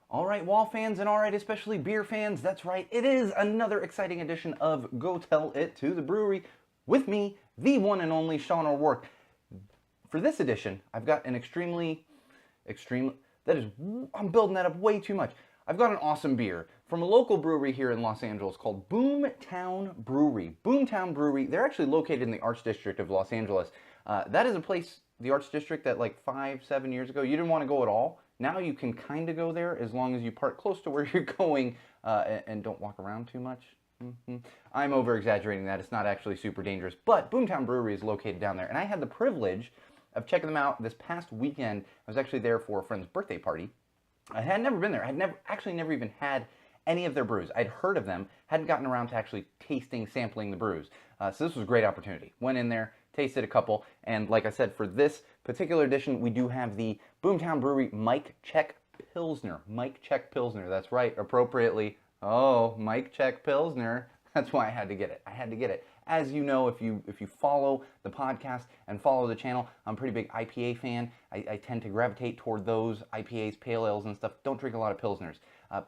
All right, wall fans and all right, especially beer fans, that's right. It is another exciting edition of Go Tell It to the Brewery with me, the one and only Sean O'Rourke. For this edition, I've got an I'm building that up way too much. I've got an awesome beer from a local brewery here in Los Angeles called Boomtown Brewery. Boomtown Brewery, they're actually located in the Arts District of Los Angeles. That is a place, the Arts District, that like 5-7 years ago, you didn't want to go at all. Now you can kind of go there as long as you park close to where you're going and don't walk around too much. I'm over-exaggerating that. It's not actually super dangerous, but Boomtown Brewery is located down there, and I had the privilege of checking them out this past weekend. I was actually there for a friend's birthday party. I had never been there. I had never even had any of their brews. I'd heard of them, hadn't gotten around to actually sampling the brews. So this was a great opportunity. Went in there, tasted a couple, and like I said, for this particular edition, we do have the Boomtown Brewery Mic-Czech Pilsner. Mic-Czech Pilsner, that's right, appropriately. Oh, Mic-Czech Pilsner. That's why I had to get it. I had to get it. As you know, if you follow the podcast and follow the channel, I'm a pretty big IPA fan. I tend to gravitate toward those IPAs, pale ales, and stuff. Don't drink a lot of Pilsners.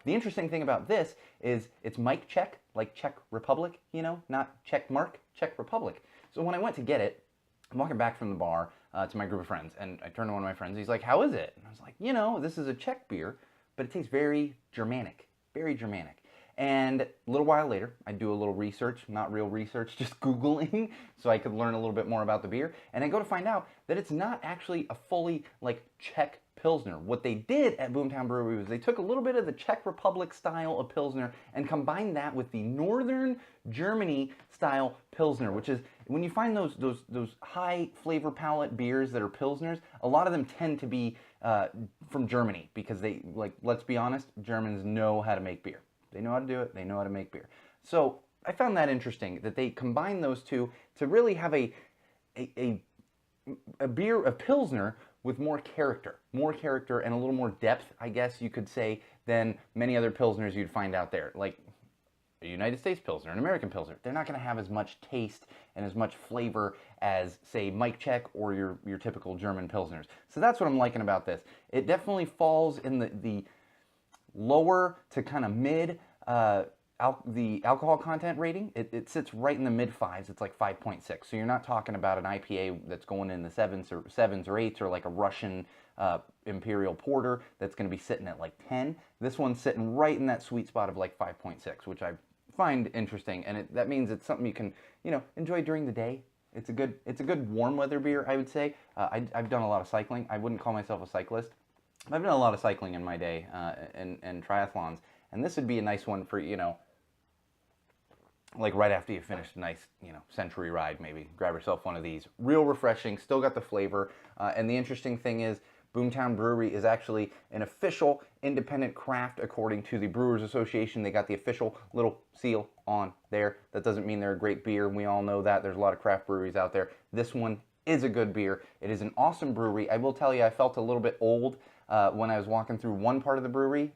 The interesting thing about this is it's Mic-Czech, like Czech Republic, you know, not Czech Mark, Czech Republic. So when I went to get it, I'm walking back from the bar to my group of friends, and I turned to one of my friends. He's like, "How is it?" And I was like, "You know, this is a Czech beer, but it tastes very Germanic, very Germanic." And a little while later, I do a little research, not real research, just Googling, so I could learn a little bit more about the beer. And I go to find out that it's not actually a fully like Czech Pilsner. What they did at Boomtown Brewery was they took a little bit of the Czech Republic style of Pilsner and combined that with the Northern Germany style Pilsner, which is, when you find those high flavor palette beers that are Pilsners, a lot of them tend to be from Germany because they, like, let's be honest, Germans know how to make beer. They know how to do it. They know how to make beer. So I found that interesting that they combine those two to really have a beer, a Pilsner with more character and a little more depth, I guess you could say, than many other Pilsners you'd find out there. Like a United States Pilsner, an American Pilsner. They're not going to have as much taste and as much flavor as, say, Mic-Czech or your typical German Pilsners. So that's what I'm liking about this. It definitely falls in the lower to kind of mid the alcohol content rating. It sits right in the mid fives. It's like 5.6. So you're not talking about an IPA that's going in the sevens or 8s, or like a Russian Imperial Porter that's going to be sitting at like 10. This one's sitting right in that sweet spot of like 5.6, which I find interesting, and that means it's something you can, you know, enjoy during the day. It's a good warm weather beer, I would say. I've done a lot of cycling. I wouldn't call myself a cyclist. I've done a lot of cycling in my day and triathlons, and this would be a nice one for, you know, like right after you finished a nice, you know, century ride, maybe grab yourself one of these. Real refreshing, still got the flavor, and the interesting thing is Boomtown Brewery is actually an official independent craft according to the Brewers Association. They got the official little seal on there. That doesn't mean they're a great beer, and we all know that. There's a lot of craft breweries out there. This one is a good beer. It is an awesome brewery. I will tell you, I felt a little bit old when I was walking through one part of the brewery,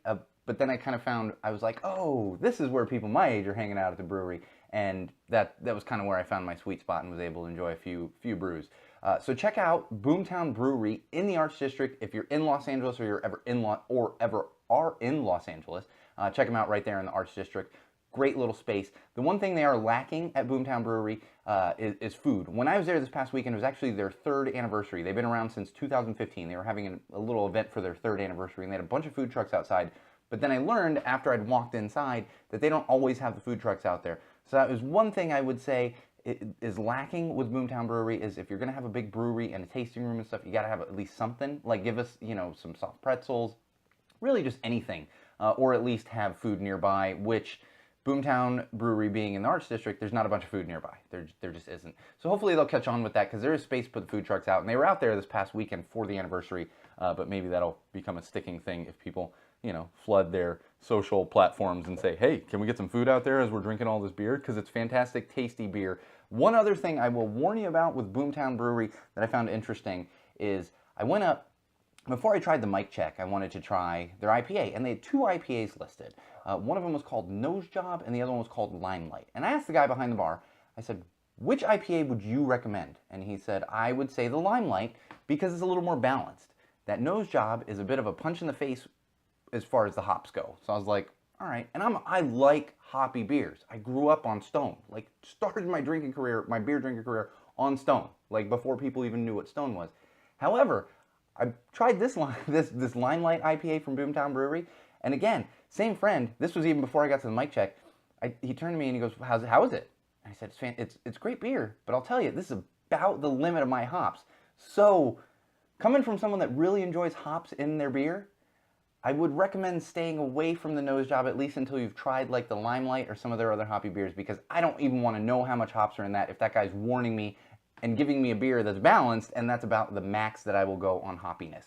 but then I kind of found, I was like, oh, this is where people my age are hanging out at the brewery, and that was kind of where I found my sweet spot and was able to enjoy a few brews. So check out Boomtown Brewery in the Arts District if you're in Los Angeles or you're ever in Los Angeles. Check them out right there in the Arts District. Great little space. The one thing they are lacking at Boomtown Brewery is food. When I was there this past weekend, it was actually their 3rd anniversary. They've been around since 2015. They were having a little event for their 3rd anniversary, and they had a bunch of food trucks outside. But then I learned after I'd walked inside that they don't always have the food trucks out there. So that was one thing I would say is lacking with Boomtown Brewery, is if you're going to have a big brewery and a tasting room and stuff, you got to have at least something. Like, give us, you know, some soft pretzels, really just anything, or at least have food nearby, which Boomtown Brewery being in the Arts District, there's not a bunch of food nearby. There just isn't. So hopefully they'll catch on with that, because there is space to put the food trucks out, and they were out there this past weekend for the anniversary, but maybe that'll become a sticking thing if people, you know, flood their social platforms and say, hey, can we get some food out there as we're drinking all this beer? Because it's fantastic, tasty beer. One other thing I will warn you about with Boomtown Brewery that I found interesting is I went up, before I tried the Mic-Czech, I wanted to try their IPA, and they had 2 IPAs listed. One of them was called Nose Job, and the other one was called Limelight. And I asked the guy behind the bar, I said, which IPA would you recommend? And he said, I would say the Limelight because it's a little more balanced. That Nose Job is a bit of a punch in the face as far as the hops go. So I was like, all right. And I like hoppy beers. I grew up on Stone. Like, started my drinking career, my beer drinking career on Stone, like before people even knew what Stone was. However, I tried this Limelight IPA from Boomtown Brewery, and again, same friend. This was even before I got to the Mic-Czech. He turned to me and he goes, "How is it?" And I said, "It's great beer, but I'll tell you, this is about the limit of my hops." So, coming from someone that really enjoys hops in their beer, I would recommend staying away from the nose job at least until you've tried like the Limelight or some of their other hoppy beers, because I don't even want to know how much hops are in that if that guy's warning me and giving me a beer that's balanced, and that's about the max that I will go on hoppiness.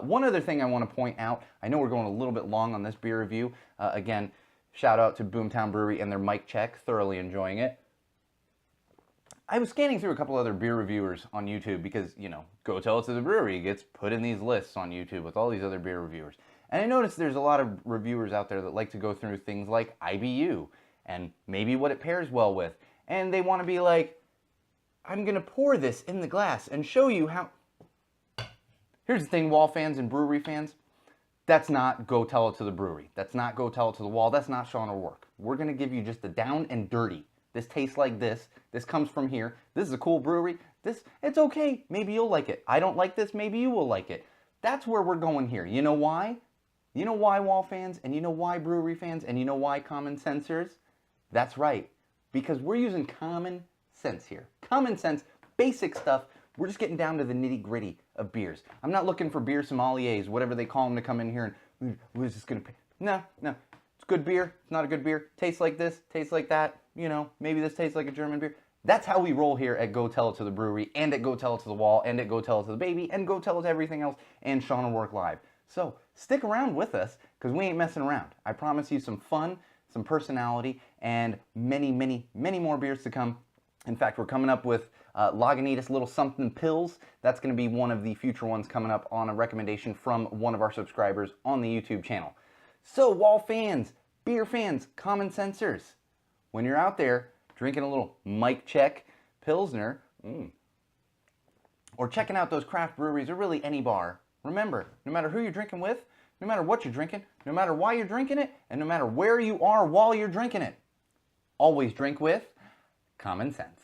One other thing I want to point out, I know we're going a little bit long on this beer review. Again, shout out to Boomtown Brewery and their Mic-Czech, thoroughly enjoying it. I was scanning through a couple other beer reviewers on YouTube because, you know, Go Tell It to the Brewery gets put in these lists on YouTube with all these other beer reviewers. And I noticed there's a lot of reviewers out there that like to go through things like IBU and maybe what it pairs well with. And they want to be like, I'm going to pour this in the glass and show you how... Here's the thing, wall fans and brewery fans. That's not Go Tell It to the Brewery. That's not Go Tell It to the Wall. That's not Sean O'Rourke. We're going to give you just the down and dirty. This tastes like this. This comes from here. This is a cool brewery. It's okay. Maybe you'll like it. I don't like this. Maybe you will like it. That's where we're going here. You know why? You know why, wall fans? And you know why, brewery fans? And you know why, common sensors? That's right. Because we're using common sense here. Common sense, basic stuff. We're just getting down to the nitty-gritty of beers. I'm not looking for beer sommeliers, whatever they call them, to come in here and, we're just going to... No. It's good beer. It's not a good beer. Tastes like this, tastes like that. You know, maybe this tastes like a German beer. That's how we roll here at Go Tell It to the Brewery, and at Go Tell It to the Wall, and at Go Tell It to the Baby, and Go Tell It to everything else, and Sean O'Rourke Live. So, stick around with us, because we ain't messing around. I promise you some fun, some personality, and many, many, many more beers to come. In fact, we're coming up with Lagunitas Little Something Pills. That's going to be one of the future ones coming up on a recommendation from one of our subscribers on the YouTube channel. So, wall fans, beer fans, common sensors, when you're out there drinking a little Mic-Czech Pilsner, or checking out those craft breweries, or really any bar, remember, no matter who you're drinking with, no matter what you're drinking, no matter why you're drinking it, and no matter where you are while you're drinking it, always drink with common sense.